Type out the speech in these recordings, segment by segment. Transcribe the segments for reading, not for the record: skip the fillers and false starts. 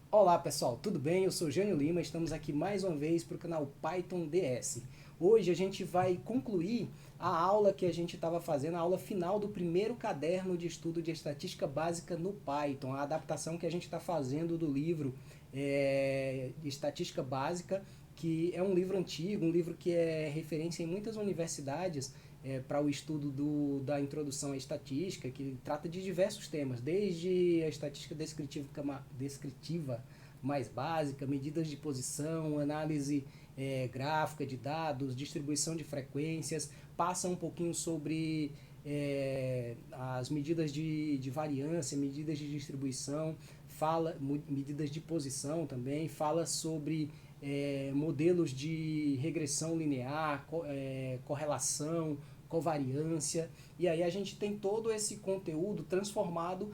Olá pessoal, tudo bem? Eu sou Jânio Lima, estamos aqui mais uma vez para o canal Python DS. Hoje a gente vai concluir a aula que a gente estava fazendo, a aula final do primeiro caderno de estudo de estatística básica no Python, a adaptação que a gente está fazendo do livro de estatística básica, que é um livro antigo, um livro que é referência em muitas universidades para o estudo da introdução à estatística, que trata de diversos temas, desde a estatística descritiva mais básica, medidas de posição, análise gráfica de dados, distribuição de frequências, passa um pouquinho sobre as medidas de variância, medidas de distribuição, medidas de posição também, fala sobre modelos de regressão linear, correlação, covariância, e aí a gente tem todo esse conteúdo transformado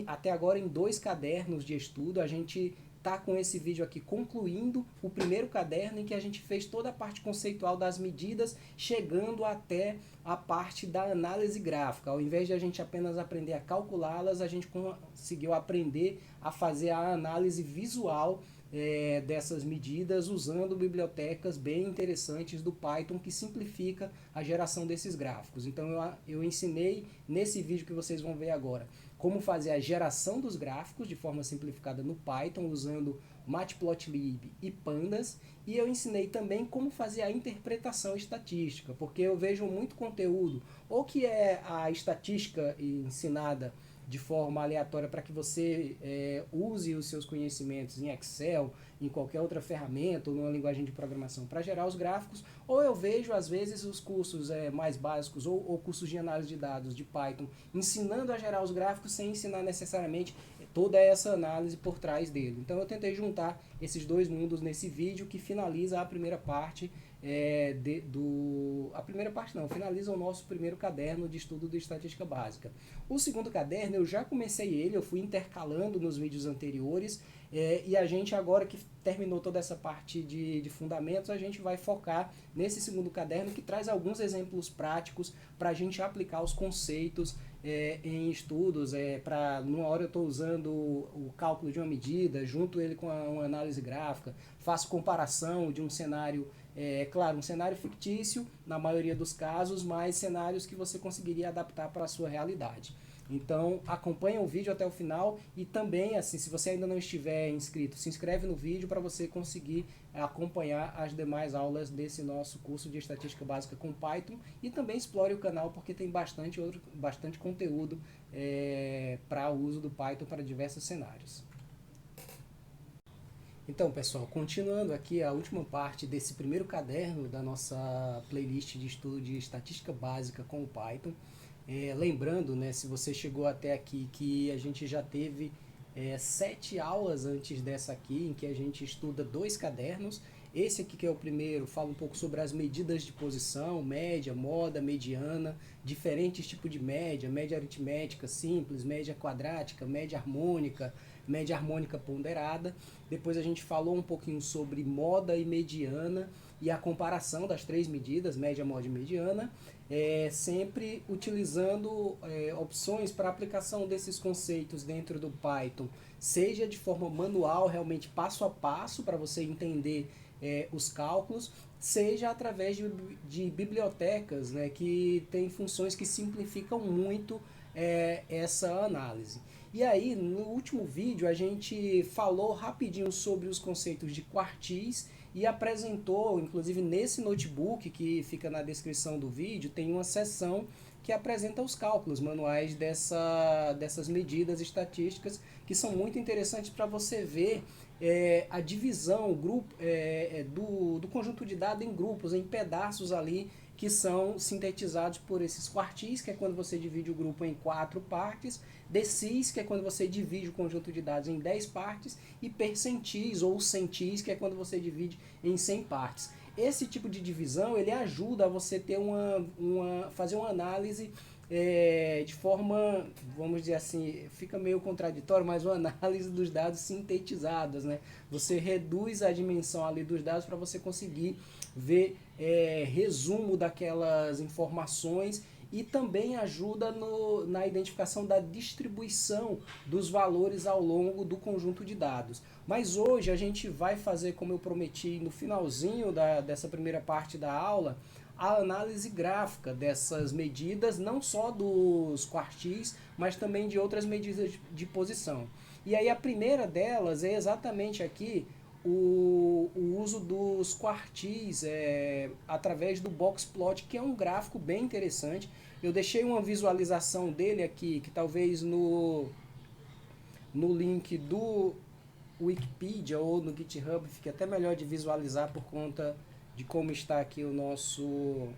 até agora em dois cadernos de estudo. A gente tá com esse vídeo aqui concluindo o primeiro caderno em que a gente fez toda a parte conceitual das medidas, chegando até a parte da análise gráfica. Ao invés de a gente apenas aprender a calculá-las, a gente conseguiu aprender a fazer a análise visual dessas medidas usando bibliotecas bem interessantes do Python que simplifica a geração desses gráficos. Então eu ensinei nesse vídeo que vocês vão ver agora como fazer a geração dos gráficos de forma simplificada no Python usando Matplotlib e Pandas, e eu ensinei também como fazer a interpretação estatística, porque eu vejo muito conteúdo ou que é a estatística ensinada de forma aleatória para que você use os seus conhecimentos em Excel, em qualquer outra ferramenta ou numa linguagem de programação para gerar os gráficos, ou eu vejo às vezes os cursos mais básicos ou cursos de análise de dados de Python ensinando a gerar os gráficos sem ensinar necessariamente toda essa análise por trás dele. Então eu tentei juntar esses dois mundos nesse vídeo que finaliza a primeira parte a primeira parte não, finaliza o nosso primeiro caderno de estudo de estatística básica. O segundo caderno eu já comecei ele, eu fui intercalando nos vídeos anteriores, e a gente agora que terminou toda essa parte de fundamentos, a gente vai focar nesse segundo caderno que traz alguns exemplos práticos para a gente aplicar os conceitos em estudos. Numa hora eu estou usando o cálculo de uma medida, junto ele com uma análise gráfica, faço comparação de um cenário, claro, um cenário fictício na maioria dos casos, mas cenários que você conseguiria adaptar para a sua realidade. Então acompanha o vídeo até o final e também, assim, se você ainda não estiver inscrito, se inscreve no vídeo para você conseguir acompanhar as demais aulas desse nosso curso de estatística básica com Python, e também explore o canal porque tem bastante conteúdo para o uso do Python para diversos cenários. Então, pessoal, continuando aqui a última parte desse primeiro caderno da nossa playlist de estudo de estatística básica com o Python. Lembrando, né, se você chegou até aqui, que a gente já teve 7 aulas antes dessa aqui, em que a gente estuda dois cadernos. Esse aqui que é o primeiro fala um pouco sobre as medidas de posição, média, moda, mediana, diferentes tipos de média, média aritmética simples, média quadrática, média harmônica ponderada. Depois a gente falou um pouquinho sobre moda e mediana e a comparação das três medidas, média, moda e mediana, sempre utilizando opções para aplicação desses conceitos dentro do Python, seja de forma manual, realmente passo a passo, para você entender os cálculos, seja através de bibliotecas, né, que tem funções que simplificam muito essa análise. E aí, no último vídeo, a gente falou rapidinho sobre os conceitos de quartis e apresentou, inclusive nesse notebook que fica na descrição do vídeo, tem uma seção que apresenta os cálculos manuais dessas medidas estatísticas, que são muito interessantes para você ver a divisão do conjunto de dados em grupos, em pedaços ali, que são sintetizados por esses quartis, que é quando você divide o grupo em 4 partes, decis, que é quando você divide o conjunto de dados em 10 partes, e percentis ou centis, que é quando você divide em 100 partes. Esse tipo de divisão ele ajuda a você ter fazer uma análise de forma, vamos dizer assim, fica meio contraditório, mas uma análise dos dados sintetizados, né? Você reduz a dimensão ali dos dados para você conseguir ver resumo daquelas informações e também ajuda na identificação da distribuição dos valores ao longo do conjunto de dados. Mas hoje a gente vai fazer, como eu prometi no finalzinho dessa primeira parte da aula, a análise gráfica dessas medidas, não só dos quartis, mas também de outras medidas de posição. E aí a primeira delas é exatamente aqui o uso dos quartis através do boxplot, que é um gráfico bem interessante. Eu deixei uma visualização dele aqui, que talvez no link do Wikipedia ou no GitHub fique até melhor de visualizar por conta de como está aqui o nosso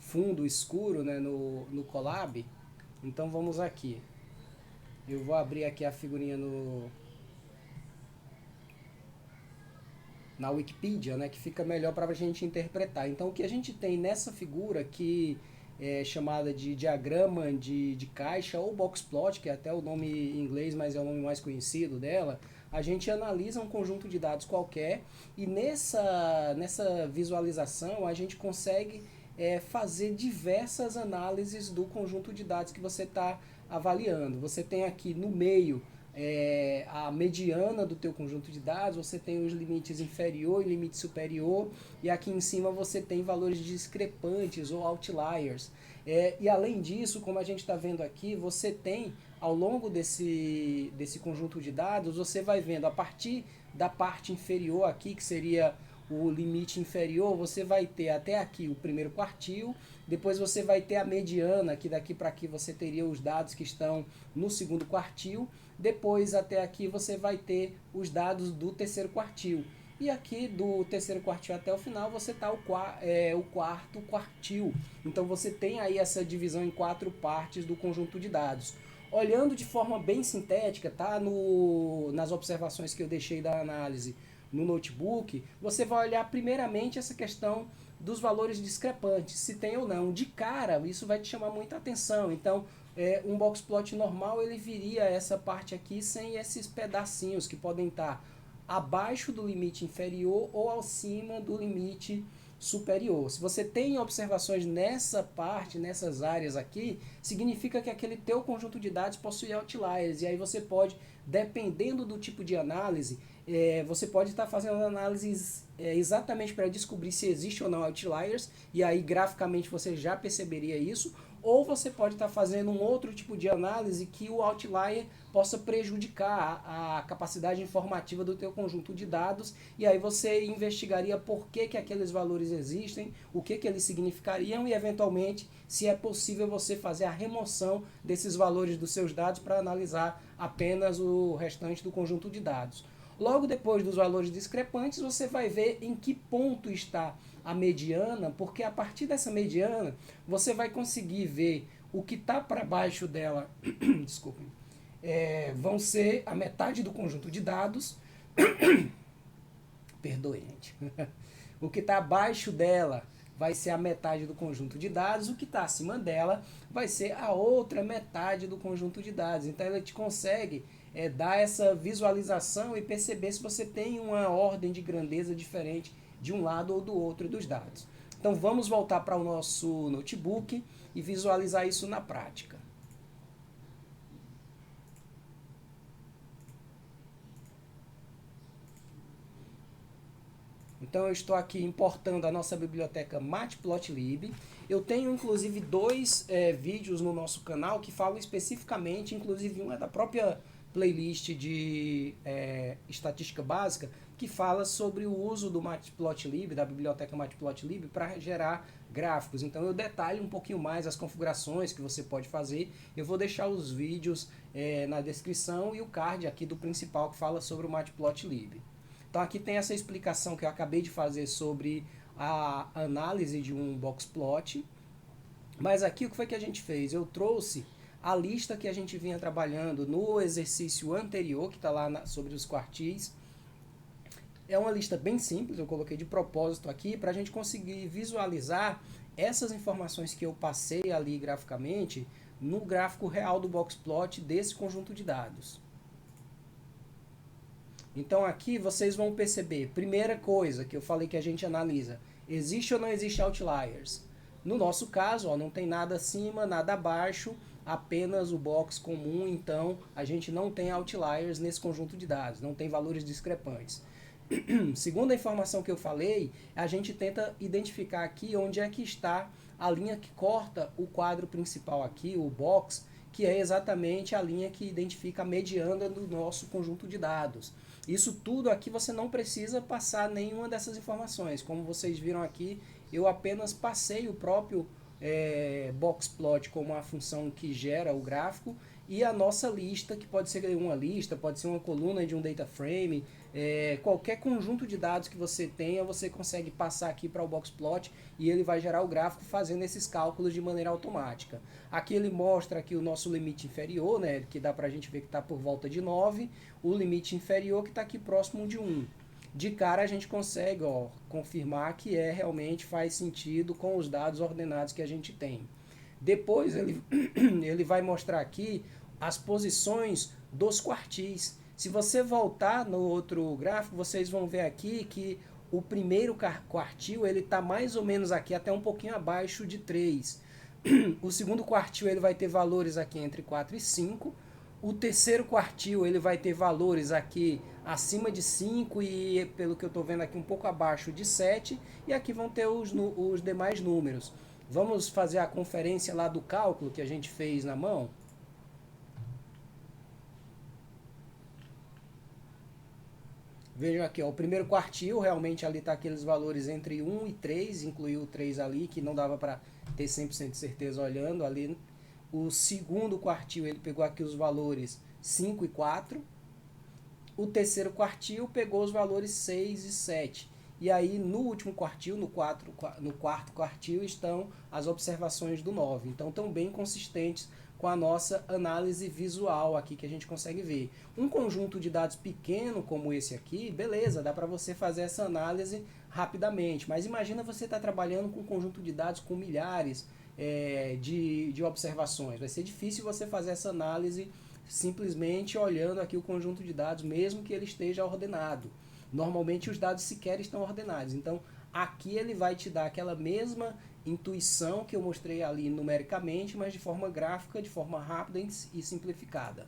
fundo escuro, né, no Colab. Então vamos aqui. Eu vou abrir aqui a figurinha na Wikipedia, né, que fica melhor para a gente interpretar. Então o que a gente tem nessa figura que é chamada de diagrama de caixa ou boxplot, que é até o nome em inglês, mas é o nome mais conhecido dela, a gente analisa um conjunto de dados qualquer e nessa visualização a gente consegue fazer diversas análises do conjunto de dados que você está avaliando. Você tem aqui no meio a mediana do teu conjunto de dados, você tem os limites inferior e limite superior, e aqui em cima você tem valores discrepantes ou outliers. E além disso, como a gente está vendo aqui, você tem ao longo desse conjunto de dados, você vai vendo a partir da parte inferior aqui, que seria o limite inferior, você vai ter até aqui o primeiro quartil, depois você vai ter a mediana, que daqui para aqui você teria os dados que estão no segundo quartil, depois até aqui você vai ter os dados do terceiro quartil. E aqui do terceiro quartil até o final você está o quarto quartil. Então você tem aí essa divisão em 4 partes do conjunto de dados. Olhando de forma bem sintética, tá? Nas observações que eu deixei da análise no notebook, você vai olhar primeiramente essa questão dos valores discrepantes, se tem ou não. De cara, isso vai te chamar muita atenção. Então, um boxplot normal, ele viria essa parte aqui sem esses pedacinhos que podem estar abaixo do limite inferior ou acima do limite superior. Se você tem observações nessa parte, nessas áreas aqui, significa que aquele teu conjunto de dados possui outliers, e aí você pode, dependendo do tipo de análise, você pode estar fazendo análises exatamente para descobrir se existe ou não outliers, e aí graficamente você já perceberia isso, ou você pode estar fazendo um outro tipo de análise que o outlier possa prejudicar a capacidade informativa do teu conjunto de dados, e aí você investigaria por que aqueles valores existem, o que eles significariam e, eventualmente, se é possível você fazer a remoção desses valores dos seus dados para analisar apenas o restante do conjunto de dados. Logo depois dos valores discrepantes, você vai ver em que ponto está a mediana, porque a partir dessa mediana você vai conseguir ver o que está para baixo dela, desculpem, vão ser a metade do conjunto de dados, perdoe, gente, o que está abaixo dela vai ser a metade do conjunto de dados, o que está acima dela vai ser a outra metade do conjunto de dados. Então ela te consegue dar essa visualização e perceber se você tem uma ordem de grandeza diferente de um lado ou do outro dos dados. Então vamos voltar para o nosso notebook e visualizar isso na prática. Então eu estou aqui importando a nossa biblioteca Matplotlib. Eu tenho inclusive 2 vídeos no nosso canal que falam especificamente, inclusive um é da própria playlist de estatística básica, que fala sobre o uso do Matplotlib, da biblioteca Matplotlib, para gerar gráficos. Então eu detalho um pouquinho mais as configurações que você pode fazer. Eu vou deixar os vídeos na descrição e o card aqui do principal que fala sobre o Matplotlib. Então aqui tem essa explicação que eu acabei de fazer sobre a análise de um boxplot. Mas aqui o que foi que a gente fez? Eu trouxe a lista que a gente vinha trabalhando no exercício anterior, que está lá sobre os quartis. É uma lista bem simples, eu coloquei de propósito aqui para a gente conseguir visualizar essas informações que eu passei ali graficamente no gráfico real do boxplot desse conjunto de dados. Então aqui vocês vão perceber, primeira coisa que eu falei que a gente analisa, existe ou não existe outliers? No nosso caso, ó, não tem nada acima, nada abaixo, apenas o box comum, então a gente não tem outliers nesse conjunto de dados, não tem valores discrepantes. Segundo a informação que eu falei, a gente tenta identificar aqui onde é que está a linha que corta o quadro principal aqui, o box, que é exatamente a linha que identifica a mediana do nosso conjunto de dados. Isso tudo aqui você não precisa passar nenhuma dessas informações. Como vocês viram aqui, eu apenas passei o próprio boxplot como a função que gera o gráfico e a nossa lista, que pode ser uma lista, pode ser uma coluna de um data frame, qualquer conjunto de dados que você tenha, você consegue passar aqui para o boxplot e ele vai gerar o gráfico fazendo esses cálculos de maneira automática. Aqui ele mostra aqui o nosso limite inferior, né, que dá para a gente ver que está por volta de 9, o limite inferior que está aqui próximo de 1. De cara a gente consegue confirmar que realmente faz sentido com os dados ordenados que a gente tem. Depois ele vai mostrar aqui as posições dos quartis. Se você voltar no outro gráfico, vocês vão ver aqui que o primeiro quartil ele está mais ou menos aqui, até um pouquinho abaixo de 3. O segundo quartil ele vai ter valores aqui entre 4 e 5. O terceiro quartil ele vai ter valores aqui acima de 5 e, pelo que eu estou vendo aqui, um pouco abaixo de 7. E aqui vão ter os demais números. Vamos fazer a conferência lá do cálculo que a gente fez na mão? Vejam aqui, ó, o primeiro quartil, realmente ali está aqueles valores entre 1 e 3, incluiu o 3 ali, que não dava para ter 100% de certeza olhando ali. O segundo quartil, ele pegou aqui os valores 5 e 4. O terceiro quartil pegou os valores 6 e 7. E aí, no último quartil, no quarto quartil, estão as observações do 9. Então, estão bem consistentes com a nossa análise visual aqui que a gente consegue ver. Um conjunto de dados pequeno como esse aqui, beleza, dá para você fazer essa análise rapidamente. Mas imagina você estar trabalhando com um conjunto de dados com milhares de observações. Vai ser difícil você fazer essa análise simplesmente olhando aqui o conjunto de dados, mesmo que ele esteja ordenado. Normalmente os dados sequer estão ordenados. Então, aqui ele vai te dar aquela mesma intuição que eu mostrei ali numericamente, mas de forma gráfica, de forma rápida e simplificada.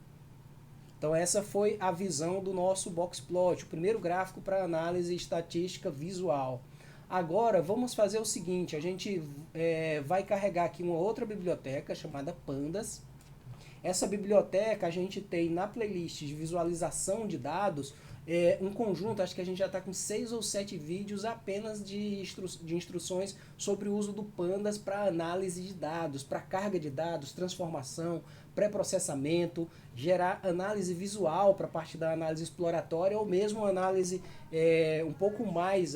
Então, essa foi a visão do nosso boxplot, o primeiro gráfico para análise estatística visual. Agora, vamos fazer o seguinte, a gente vai carregar aqui uma outra biblioteca chamada Pandas. Essa biblioteca a gente tem na playlist de visualização de dados um conjunto, acho que a gente já está com 6 ou 7 vídeos apenas de instruções sobre o uso do Pandas para análise de dados, para carga de dados, transformação, pré-processamento, gerar análise visual para a parte da análise exploratória ou mesmo análise um pouco mais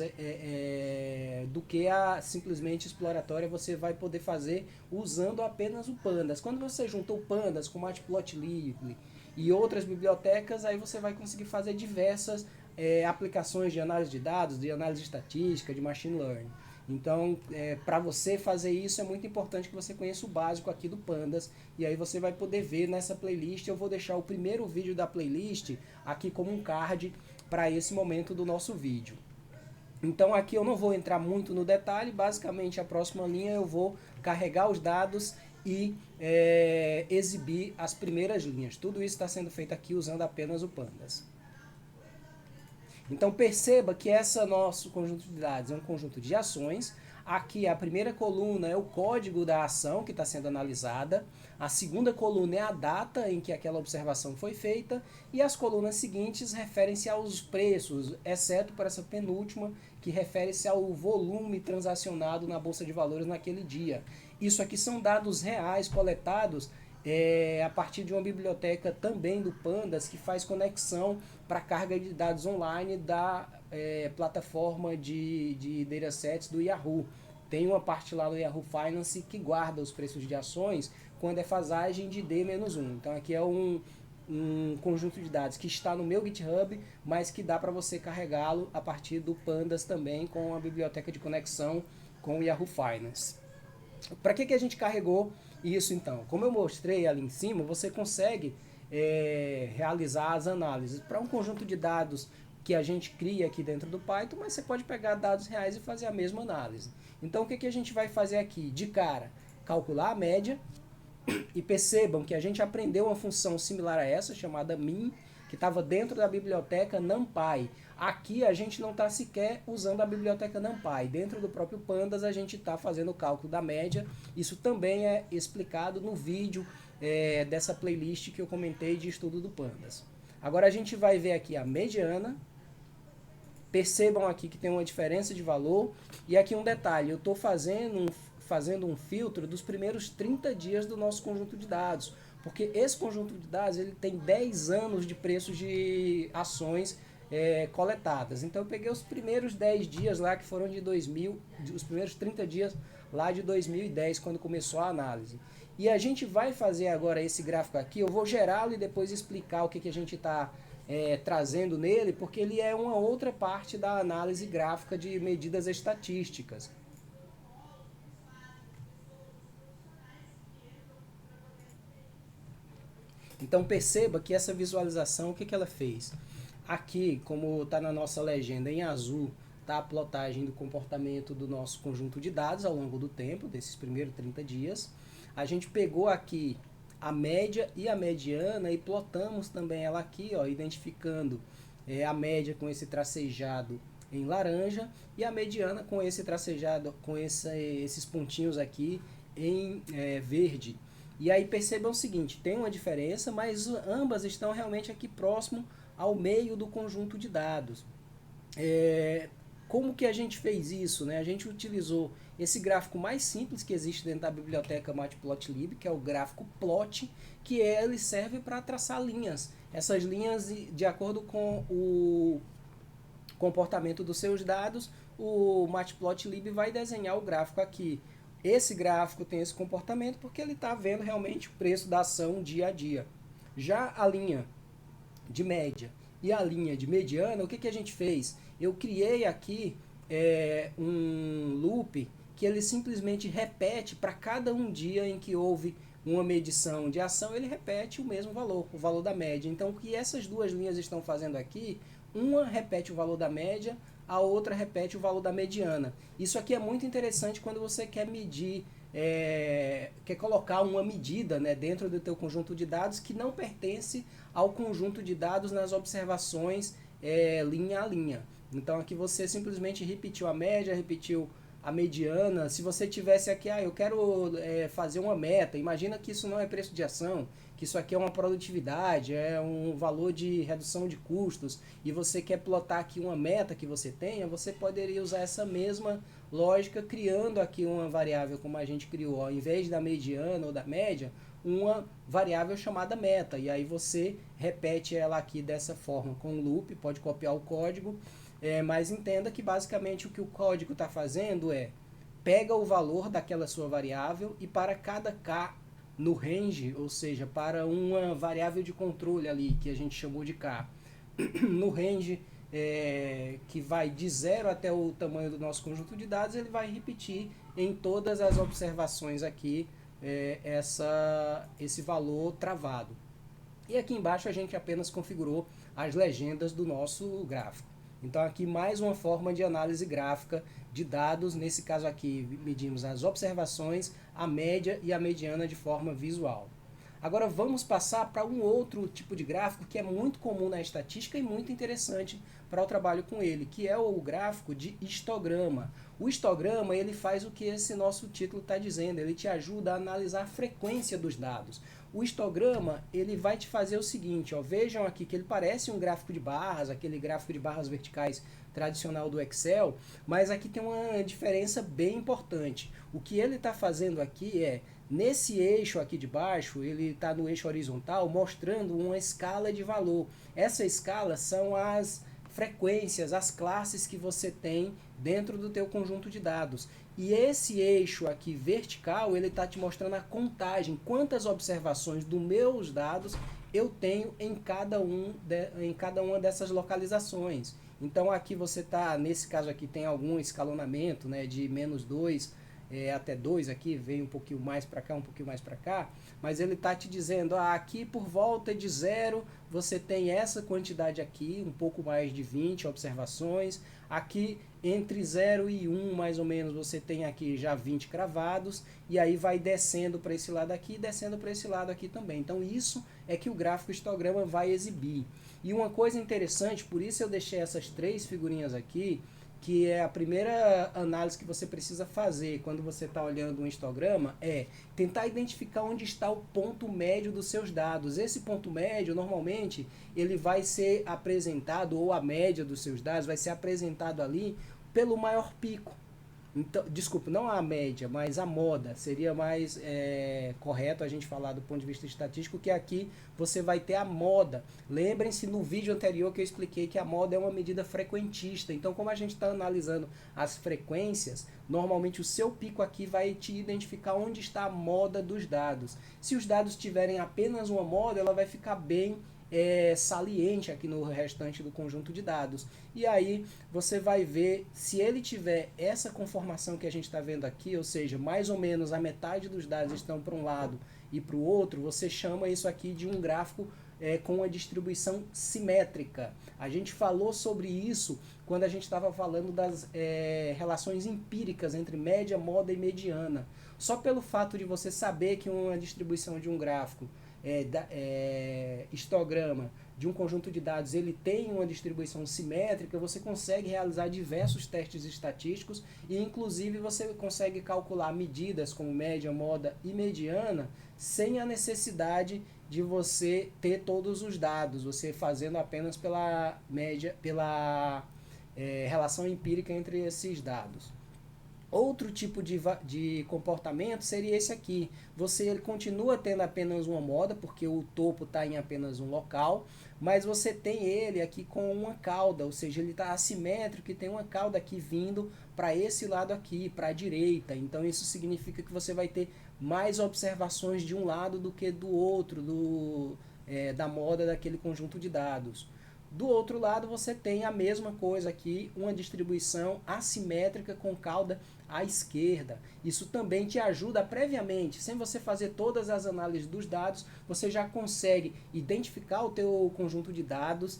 do que a simplesmente exploratória você vai poder fazer usando apenas o Pandas. Quando você junta o Pandas com o Matplotlib e outras bibliotecas, aí você vai conseguir fazer diversas aplicações de análise de dados, de análise estatística, de machine learning. Então, para você fazer isso, é muito importante que você conheça o básico aqui do Pandas, e aí você vai poder ver nessa playlist. Eu vou deixar o primeiro vídeo da playlist aqui como um card para esse momento do nosso vídeo. Então aqui eu não vou entrar muito no detalhe, basicamente a próxima linha eu vou carregar os dados e exibir as primeiras linhas. Tudo isso está sendo feito aqui usando apenas o Pandas. Então perceba que esse nosso conjunto de dados é um conjunto de ações. Aqui a primeira coluna é o código da ação que está sendo analisada. A segunda coluna é a data em que aquela observação foi feita. E as colunas seguintes referem-se aos preços, exceto para essa penúltima, que refere-se ao volume transacionado na Bolsa de Valores naquele dia. Isso aqui são dados reais coletados a partir de uma biblioteca também do Pandas, que faz conexão para carga de dados online da plataforma de datasets do Yahoo. Tem uma parte lá do Yahoo Finance que guarda os preços de ações com a defasagem de D-1. Então aqui é um conjunto de dados que está no meu GitHub, mas que dá para você carregá-lo a partir do Pandas também, com a biblioteca de conexão com o Yahoo Finance. Para que a gente carregou isso então? Como eu mostrei ali em cima, você consegue realizar as análises. Para um conjunto de dados que a gente cria aqui dentro do Python, mas você pode pegar dados reais e fazer a mesma análise. Então o que a gente vai fazer aqui? De cara, calcular a média, e percebam que a gente aprendeu uma função similar a essa, chamada min, que estava dentro da biblioteca NumPy. Aqui a gente não está sequer usando a biblioteca NumPy. Dentro do próprio Pandas a gente está fazendo o cálculo da média. Isso também é explicado no vídeo dessa playlist que eu comentei de estudo do Pandas. Agora a gente vai ver aqui a mediana. Percebam aqui que tem uma diferença de valor. E aqui um detalhe, eu estou fazendo um filtro dos primeiros 30 dias do nosso conjunto de dados. Porque esse conjunto de dados ele tem 10 anos de preços de ações coletadas. Então eu peguei os primeiros 10 dias lá que foram de 2000, os primeiros 30 dias lá de 2010, quando começou a análise. E a gente vai fazer agora esse gráfico aqui, eu vou gerá-lo e depois explicar o que a gente está trazendo nele, porque ele é uma outra parte da análise gráfica de medidas estatísticas. Então perceba que essa visualização, o que ela fez? Aqui, como está na nossa legenda em azul, está a plotagem do comportamento do nosso conjunto de dados ao longo do tempo, desses primeiros 30 dias. A gente pegou aqui a média e a mediana e plotamos também ela aqui, ó, identificando a média com esse tracejado em laranja e a mediana com esse tracejado, com esses pontinhos aqui em verde. E aí percebam o seguinte, tem uma diferença, mas ambas estão realmente aqui próximo ao meio do conjunto de dados. Como que a gente fez isso, né? A gente utilizou esse gráfico mais simples que existe dentro da biblioteca Matplotlib, que é o gráfico plot, que ele serve para traçar linhas. Essas linhas, de acordo com o comportamento dos seus dados, o Matplotlib vai desenhar o gráfico aqui. Esse gráfico tem esse comportamento porque ele está vendo realmente o preço da ação dia a dia. Já a linha de média e a linha de mediana, o que a gente fez? Eu criei aqui um loop que ele simplesmente repete para cada um dia em que houve uma medição de ação, ele repete o mesmo valor, o valor da média. Então o que essas duas linhas estão fazendo aqui, uma repete o valor da média, a outra repete o valor da mediana. Isso aqui é muito interessante quando você quer medir, quer colocar uma medida, né, dentro do teu conjunto de dados que não pertence ao conjunto de dados nas observações linha a linha. Então aqui você simplesmente repetiu a média, repetiu a mediana. Se você tivesse aqui, eu quero fazer uma meta, imagina que isso não é preço de ação, que isso aqui é uma produtividade, é um valor de redução de custos, e você quer plotar aqui uma meta que você tenha, você poderia usar essa mesma lógica criando aqui uma variável como a gente criou, ao invés da mediana ou da média, uma variável chamada meta, e aí você repete ela aqui dessa forma com um loop, pode copiar o código, mas entenda que basicamente o que o código está fazendo pega o valor daquela sua variável e para cada k no range, ou seja, para uma variável de controle ali, que a gente chamou de k, no range que vai de 0 até o tamanho do nosso conjunto de dados, ele vai repetir em todas as observações aqui esse valor travado. E aqui embaixo a gente apenas configurou as legendas do nosso gráfico. Então aqui mais uma forma de análise gráfica de dados, nesse caso aqui medimos as observações, a média e a mediana de forma visual. Agora vamos passar para um outro tipo de gráfico que é muito comum na estatística e muito interessante para o trabalho com ele, que é o gráfico de histograma. O histograma ele faz o que esse nosso título está dizendo, ele te ajuda a analisar a frequência dos dados. O histograma ele vai te fazer o seguinte, vejam aqui que ele parece um gráfico de barras, aquele gráfico de barras verticais tradicional do Excel, mas aqui tem uma diferença bem importante. O que ele está fazendo aqui nesse eixo aqui de baixo, ele está no eixo horizontal, mostrando uma escala de valor. Essa escala são as frequências, as classes que você tem dentro do teu conjunto de dados. E esse eixo aqui vertical, ele está te mostrando a contagem, quantas observações dos meus dados eu tenho em cada uma dessas localizações. Então aqui você está, nesse caso aqui tem algum escalonamento, né, de -2 até 2 aqui, vem um pouquinho mais para cá, um pouquinho mais para cá, mas ele está te dizendo, aqui por volta de 0 você tem essa quantidade aqui, um pouco mais de 20 observações, aqui entre 0 e 1 mais ou menos você tem aqui já 20 cravados, e aí vai descendo para esse lado aqui e descendo para esse lado aqui também. Então isso é que o gráfico histograma vai exibir. E uma coisa interessante, por isso eu deixei essas 3 figurinhas aqui, que é a primeira análise que você precisa fazer quando você está olhando um histograma, é tentar identificar onde está o ponto médio dos seus dados. Esse ponto médio, normalmente, ele vai ser apresentado, ou a média dos seus dados, vai ser apresentado ali pelo maior pico. Então, desculpa, não a média, mas a moda. Seria mais correto a gente falar do ponto de vista estatístico, que aqui você vai ter a moda. Lembrem-se no vídeo anterior que eu expliquei que a moda é uma medida frequentista. Então, como a gente está analisando as frequências, normalmente o seu pico aqui vai te identificar onde está a moda dos dados. Se os dados tiverem apenas uma moda, ela vai ficar bem saliente aqui no restante do conjunto de dados. E aí você vai ver, se ele tiver essa conformação que a gente está vendo aqui, ou seja, mais ou menos a metade dos dados estão para um lado e para o outro, você chama isso aqui de um gráfico com uma distribuição simétrica. A gente falou sobre isso quando a gente estava falando das relações empíricas entre média, moda e mediana. Só pelo fato de você saber que uma distribuição de um gráfico histograma de um conjunto de dados, ele tem uma distribuição simétrica, você consegue realizar diversos testes estatísticos e inclusive você consegue calcular medidas como média, moda e mediana sem a necessidade de você ter todos os dados, você fazendo apenas pela média, pela relação empírica entre esses dados. Outro tipo de comportamento seria esse aqui. Ele continua tendo apenas uma moda, porque o topo está em apenas um local, mas você tem ele aqui com uma cauda, ou seja, ele está assimétrico e tem uma cauda aqui vindo para esse lado aqui, para a direita. Então isso significa que você vai ter mais observações de um lado do que do outro, da moda daquele conjunto de dados. Do outro lado você tem a mesma coisa aqui, uma distribuição assimétrica com cauda à esquerda. Isso também te ajuda previamente, sem você fazer todas as análises dos dados, você já consegue identificar o teu conjunto de dados.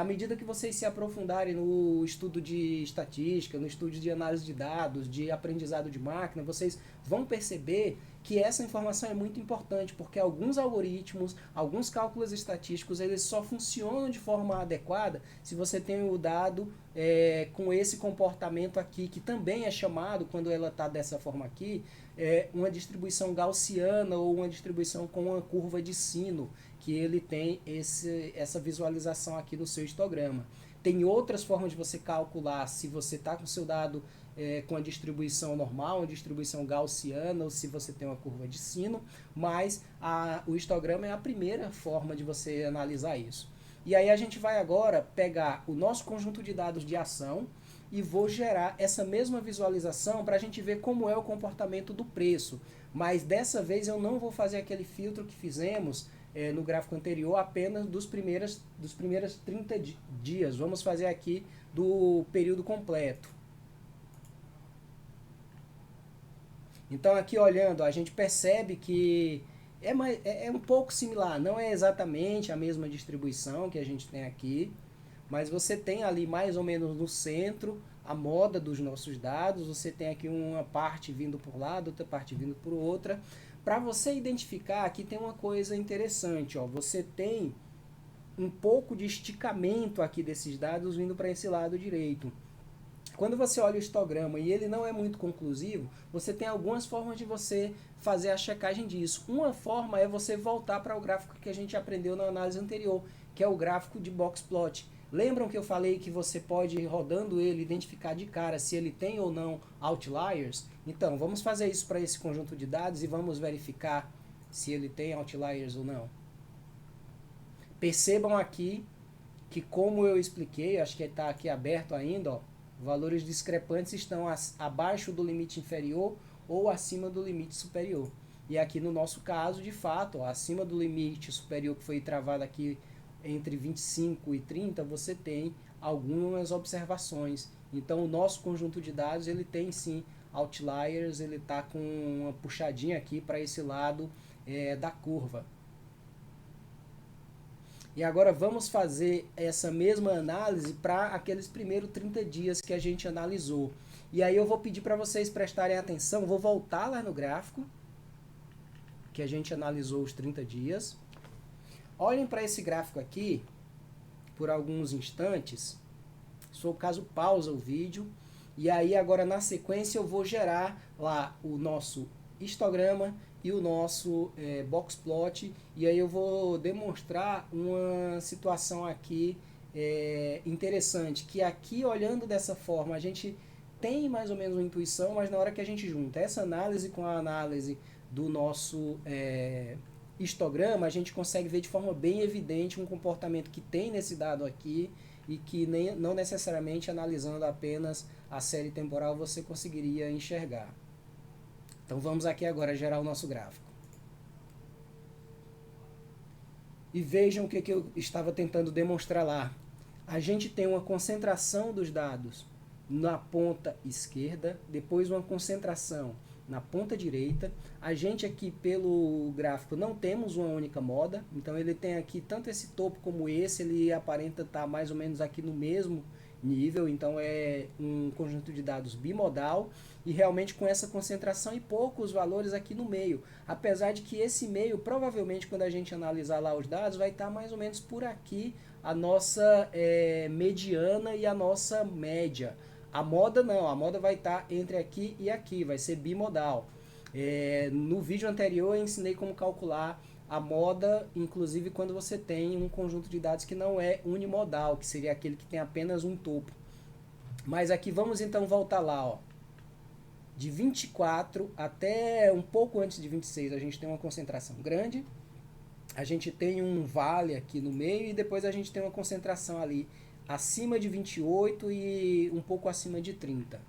À medida que vocês se aprofundarem no estudo de estatística, no estudo de análise de dados, de aprendizado de máquina, vocês vão perceber que essa informação é muito importante, porque alguns algoritmos, alguns cálculos estatísticos, eles só funcionam de forma adequada se você tem o dado com esse comportamento aqui, que também é chamado, quando ela está dessa forma aqui, uma distribuição gaussiana ou uma distribuição com uma curva de sino, que ele tem essa visualização aqui no seu histograma. Tem outras formas de você calcular se você está com o seu dado com a distribuição normal, uma distribuição gaussiana, ou se você tem uma curva de sino, mas o histograma é a primeira forma de você analisar isso. E aí a gente vai agora pegar o nosso conjunto de dados de ação e vou gerar essa mesma visualização para a gente ver como é o comportamento do preço. Mas dessa vez eu não vou fazer aquele filtro que fizemos no gráfico anterior apenas dos primeiros 30 dias. Vamos fazer aqui do período completo. Então aqui olhando, a gente percebe que é um pouco similar, não é exatamente a mesma distribuição que a gente tem aqui, mas você tem ali mais ou menos no centro a moda dos nossos dados, você tem aqui uma parte vindo por um lado, outra parte vindo por outra. Para você identificar, aqui tem uma coisa interessante, ó, você tem um pouco de esticamento aqui desses dados vindo para esse lado direito. Quando você olha o histograma e ele não é muito conclusivo, você tem algumas formas de você fazer a checagem disso. Uma forma é você voltar para o gráfico que a gente aprendeu na análise anterior, que é o gráfico de box plot. Lembram que eu falei que você pode, rodando ele, identificar de cara se ele tem ou não outliers? Então, vamos fazer isso para esse conjunto de dados e vamos verificar se ele tem outliers ou não. Percebam aqui que, como eu expliquei, acho que está aqui aberto ainda, ó, valores discrepantes estão abaixo do limite inferior ou acima do limite superior. E aqui no nosso caso, de fato, ó, acima do limite superior que foi travado aqui entre 25 e 30, você tem algumas observações. Então o nosso conjunto de dados ele tem sim outliers, ele está com uma puxadinha aqui para esse lado da curva. E agora vamos fazer essa mesma análise para aqueles primeiros 30 dias que a gente analisou. E aí eu vou pedir para vocês prestarem atenção, vou voltar lá no gráfico, que a gente analisou os 30 dias. Olhem para esse gráfico aqui, por alguns instantes. Se for o caso, pausa o vídeo. E aí agora na sequência eu vou gerar lá o nosso histograma e o nosso boxplot, e aí eu vou demonstrar uma situação aqui interessante, que aqui olhando dessa forma a gente tem mais ou menos uma intuição, mas na hora que a gente junta essa análise com a análise do nosso histograma, a gente consegue ver de forma bem evidente um comportamento que tem nesse dado aqui e que não necessariamente analisando apenas a série temporal você conseguiria enxergar. Então vamos aqui agora gerar o nosso gráfico. E vejam o que eu estava tentando demonstrar lá. A gente tem uma concentração dos dados na ponta esquerda, depois uma concentração na ponta direita. A gente aqui pelo gráfico não temos uma única moda, então ele tem aqui tanto esse topo como esse, ele aparenta estar mais ou menos aqui no mesmo nível, então é um conjunto de dados bimodal e realmente com essa concentração e poucos valores aqui no meio, apesar de que esse meio provavelmente quando a gente analisar lá os dados vai estar mais ou menos por aqui a nossa mediana e a nossa média. A moda não, a moda vai estar entre aqui e aqui, vai ser bimodal. No vídeo anterior eu ensinei como calcular a moda, inclusive quando você tem um conjunto de dados que não é unimodal, que seria aquele que tem apenas um topo. Mas aqui vamos então voltar lá, ó. De 24 até um pouco antes de 26 a gente tem uma concentração grande, a gente tem um vale aqui no meio e depois a gente tem uma concentração ali acima de 28 e um pouco acima de 30.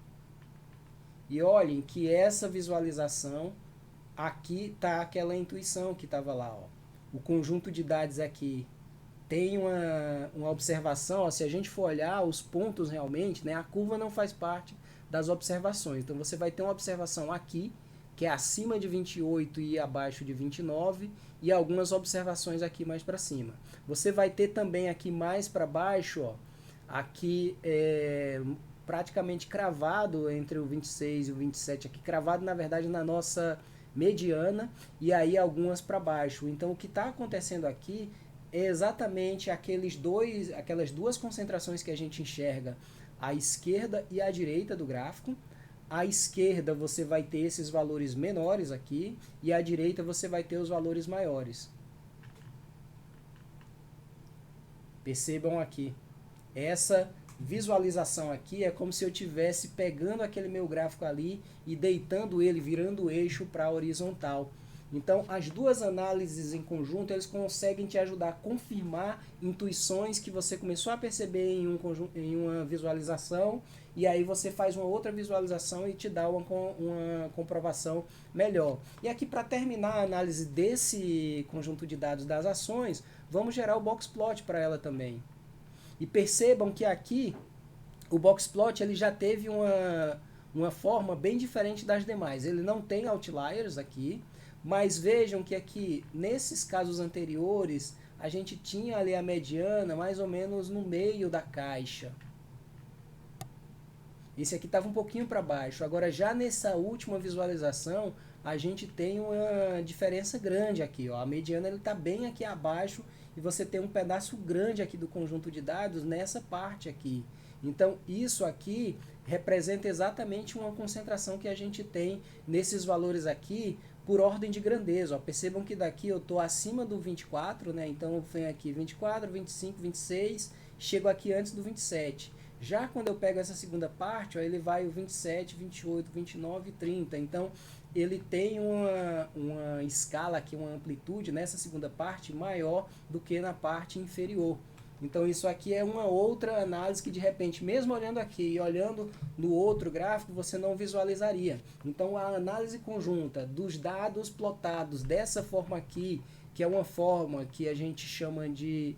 E olhem que essa visualização, aqui está aquela intuição que estava lá. Ó. O conjunto de dados aqui tem uma observação, ó, se a gente for olhar os pontos realmente, né, a curva não faz parte das observações. Então você vai ter uma observação aqui, que é acima de 28 e abaixo de 29, e algumas observações aqui mais para cima. Você vai ter também aqui mais para baixo, ó, aqui praticamente cravado entre o 26 e o 27, aqui cravado na verdade na nossa mediana, e aí algumas para baixo. Então o que está acontecendo aqui é exatamente aquelas duas concentrações que a gente enxerga à esquerda e à direita do gráfico. À esquerda você vai ter esses valores menores aqui, e à direita você vai ter os valores maiores. Percebam aqui, essa visualização aqui é como se eu estivesse pegando aquele meu gráfico ali e deitando ele, virando o eixo para a horizontal. Então, as duas análises em conjunto, eles conseguem te ajudar a confirmar intuições que você começou a perceber em uma visualização, e aí você faz uma outra visualização e te dá uma comprovação melhor. E aqui, para terminar a análise desse conjunto de dados das ações, vamos gerar o boxplot para ela também. E percebam que aqui o boxplot ele já teve uma forma bem diferente das demais. Ele não tem outliers aqui, mas vejam que aqui, nesses casos anteriores, a gente tinha ali a mediana mais ou menos no meio da caixa. Esse aqui estava um pouquinho para baixo. Agora, já nessa última visualização, a gente tem uma diferença grande aqui. Ó. A mediana está bem aqui abaixo e você tem um pedaço grande aqui do conjunto de dados nessa parte aqui. Então, isso aqui representa exatamente uma concentração que a gente tem nesses valores aqui por ordem de grandeza. Ó. Percebam que daqui eu estou acima do 24, né? Então eu venho aqui 24, 25, 26, chego aqui antes do 27. Já quando eu pego essa segunda parte, ó, ele vai o 27, 28, 29 e 30. Então ele tem uma escala aqui, uma amplitude nessa segunda parte maior do que na parte inferior. Então isso aqui é uma outra análise que de repente, mesmo olhando aqui e olhando no outro gráfico, você não visualizaria. Então a análise conjunta dos dados plotados dessa forma aqui, que é uma forma que a gente chama de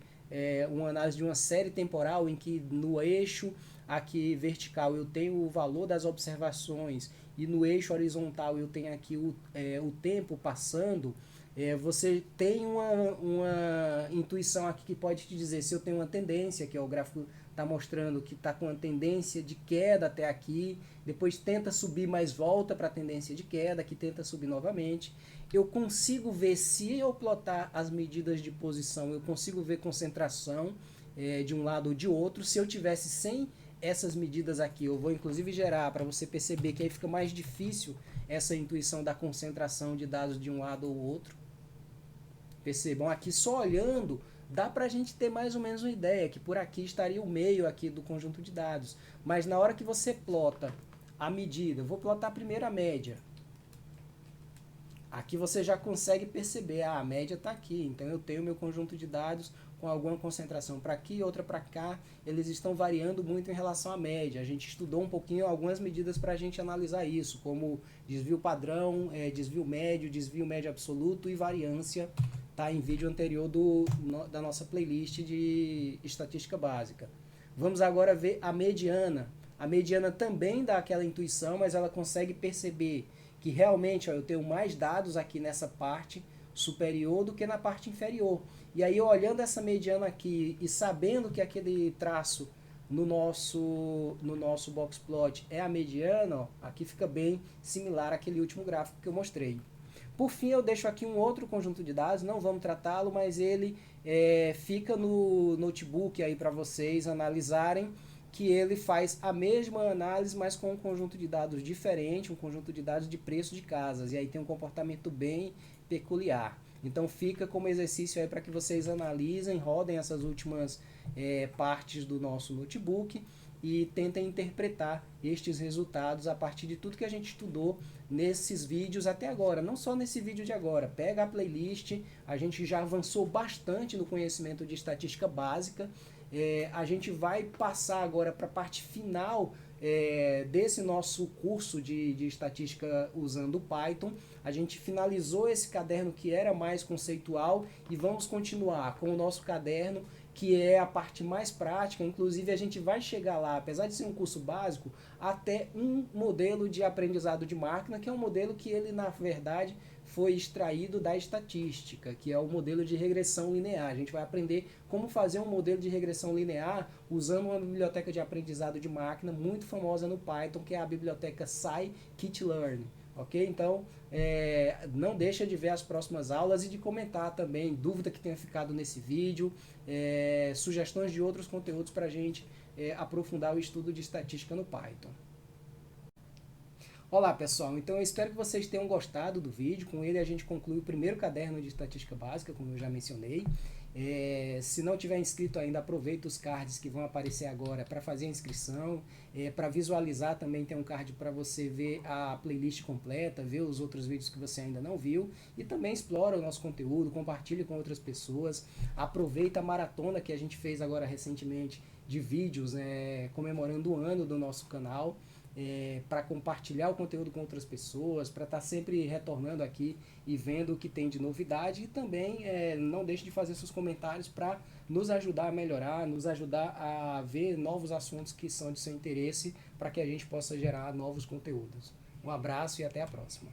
uma análise de uma série temporal em que no eixo aqui vertical eu tenho o valor das observações e no eixo horizontal eu tenho aqui o tempo passando, você tem uma intuição aqui que pode te dizer se eu tenho uma tendência, que é o gráfico está mostrando que está com uma tendência de queda até aqui, depois tenta subir, mas volta para a tendência de queda, que tenta subir novamente. Eu consigo ver, se eu plotar as medidas de posição, eu consigo ver concentração de um lado ou de outro. Se eu tivesse sem essas medidas aqui, eu vou inclusive gerar para você perceber que aí fica mais difícil essa intuição da concentração de dados de um lado ou outro. Percebam, aqui só olhando dá para a gente ter mais ou menos uma ideia que por aqui estaria o meio aqui do conjunto de dados, mas na hora que você plota a medida, eu vou plotar primeiro a média, aqui você já consegue perceber, a média está aqui, então eu tenho meu conjunto de dados com alguma concentração para aqui, outra para cá, eles estão variando muito em relação à média. A gente estudou um pouquinho algumas medidas para a gente analisar isso, como desvio padrão, desvio médio absoluto e variância, tá em vídeo anterior da nossa playlist de estatística básica. Vamos agora ver a mediana. A mediana também dá aquela intuição, mas ela consegue perceber que realmente eu tenho mais dados aqui nessa parte superior do que na parte inferior. E aí, olhando essa mediana aqui e sabendo que aquele traço no nosso box plot é a mediana, ó, aqui fica bem similar àquele último gráfico que eu mostrei. Por fim, eu deixo aqui um outro conjunto de dados, não vamos tratá-lo, mas ele fica no notebook aí para vocês analisarem, que ele faz a mesma análise, mas com um conjunto de dados diferente, um conjunto de dados de preço de casas, e aí tem um comportamento bem peculiar. Então fica como exercício aí para que vocês analisem, rodem essas últimas partes do nosso notebook e tentem interpretar estes resultados a partir de tudo que a gente estudou nesses vídeos até agora, não só nesse vídeo de agora. Pega a playlist, a gente já avançou bastante no conhecimento de estatística básica, a gente vai passar agora para a parte final desse nosso curso de estatística usando o Python. A gente finalizou esse caderno que era mais conceitual e vamos continuar com o nosso caderno que é a parte mais prática. Inclusive a gente vai chegar lá, apesar de ser um curso básico, até um modelo de aprendizado de máquina, que é um modelo que ele na verdade foi extraído da estatística, que é o modelo de regressão linear. A gente vai aprender como fazer um modelo de regressão linear usando uma biblioteca de aprendizado de máquina muito famosa no Python, que é a biblioteca scikit-learn. Ok? Então, não deixa de ver as próximas aulas e de comentar também dúvida que tenha ficado nesse vídeo, sugestões de outros conteúdos para a gente aprofundar o estudo de estatística no Python. Olá pessoal, então eu espero que vocês tenham gostado do vídeo. Com ele a gente conclui o primeiro caderno de estatística básica, como eu já mencionei. Se não tiver inscrito ainda, aproveita os cards que vão aparecer agora para fazer a inscrição. Para visualizar também tem um card para você ver a playlist completa, ver os outros vídeos que você ainda não viu. E também explora o nosso conteúdo, compartilhe com outras pessoas. Aproveita a maratona que a gente fez agora recentemente de vídeos comemorando o ano do nosso canal. Para compartilhar o conteúdo com outras pessoas, para estar sempre retornando aqui e vendo o que tem de novidade. E também não deixe de fazer seus comentários para nos ajudar a melhorar, nos ajudar a ver novos assuntos que são de seu interesse, para que a gente possa gerar novos conteúdos. Um abraço e até a próxima.